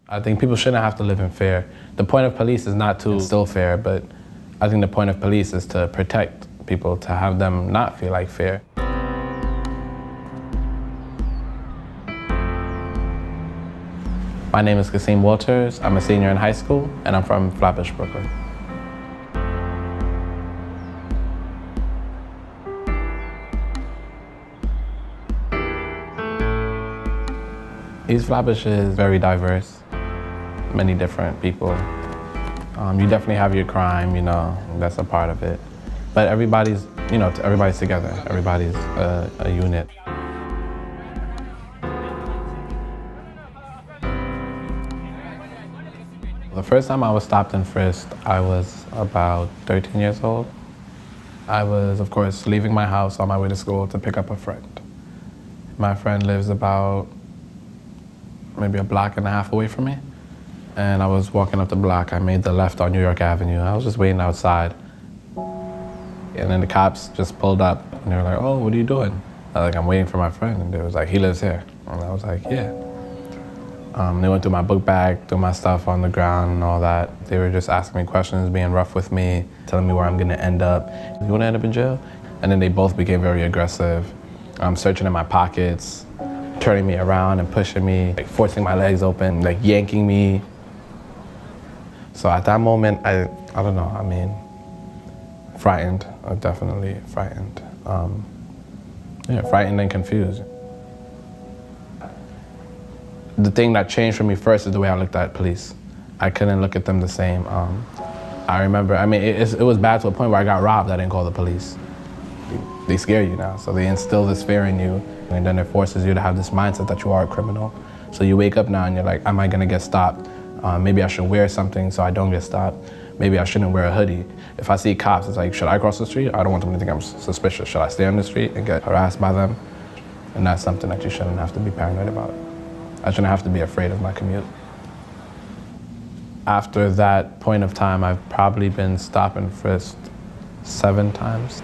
I think people shouldn't have to live in fear. The point of police is not to instill fear, but I think the point of police is to protect people, to have them not feel like fear. My name is Kasim Walters. I'm a senior in high school, and I'm from Flatbush, Brooklyn. East Flatbush is very diverse, many different people. You definitely have your crime, that's a part of it. But everybody's together. Everybody's a unit. The first time I was stopped and frisked, I was about 13 years old. I was, of course, leaving my house on my way to school to pick up a friend. My friend lives about maybe a block and a half away from me. And I was walking up the block. I made the left on New York Avenue. I was just waiting outside. And then the cops just pulled up and they were like, "Oh, what are you doing?" I was like, "I'm waiting for my friend." And they was like, "He lives here." And I was like, "Yeah." They went through my book bag, threw my stuff on the ground and all that. They were just asking me questions, being rough with me, telling me where I'm gonna end up. "You wanna end up in jail?" And then they both became very aggressive, searching in my pockets, turning me around and pushing me, like forcing my legs open, like yanking me. So at that moment, I don't know, frightened, definitely frightened. Frightened and confused. The thing that changed for me first is the way I looked at police. I couldn't look at them the same. I remember, it was bad to a point where I got robbed. I didn't call the police. They scare you now, so they instill this fear in you, and then it forces you to have this mindset that you are a criminal. So you wake up now and you're like, am I gonna get stopped? Maybe I should wear something so I don't get stopped. Maybe I shouldn't wear a hoodie. If I see cops, it's like, should I cross the street? I don't want them to think I'm suspicious. Should I stay on the street and get harassed by them? And that's something that you shouldn't have to be paranoid about. I shouldn't have to be afraid of my commute. After that point of time, I've probably been stopped and frisked 7 times.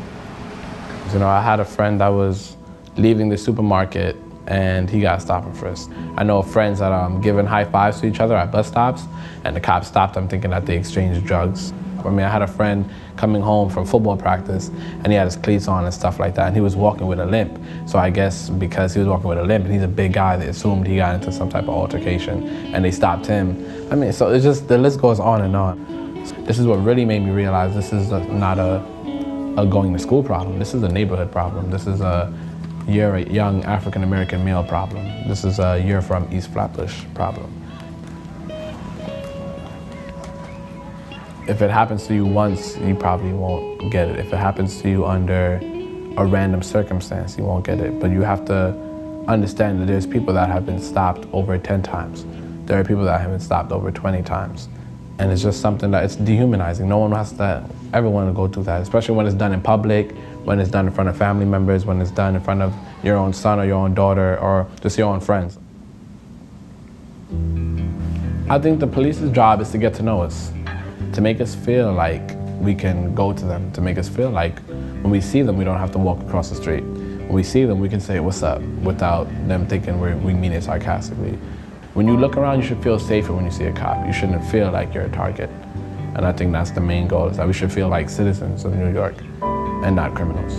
I had a friend that was leaving the supermarket and he got stopped and frisked. I know friends that giving high fives to each other at bus stops and the cops stopped them thinking that they exchanged drugs. I had a friend coming home from football practice and he had his cleats on and stuff like that, and he was walking with a limp. So I guess because he was walking with a limp and he's a big guy, they assumed he got into some type of altercation and they stopped him. So it's just, the list goes on and on. This is what really made me realize this is not a going to school problem. This is a neighborhood problem. This is you're a young African-American male problem. This is a you're from East Flatbush problem. If it happens to you once, you probably won't get it. If it happens to you under a random circumstance, you won't get it. But you have to understand that there's people that have been stopped over 10 times. There are people that have been stopped over 20 times. And it's just something that it's dehumanizing. No one has to ever want to go through that, especially when it's done in public, when it's done in front of family members, when it's done in front of your own son or your own daughter or just your own friends. I think the police's job is to get to know us, to make us feel like we can go to them, to make us feel like when we see them, we don't have to walk across the street. When we see them, we can say, "What's up?" without them thinking we mean it sarcastically. When you look around, you should feel safer when you see a cop. You shouldn't feel like you're a target. And I think that's the main goal, is that we should feel like citizens of New York and not criminals.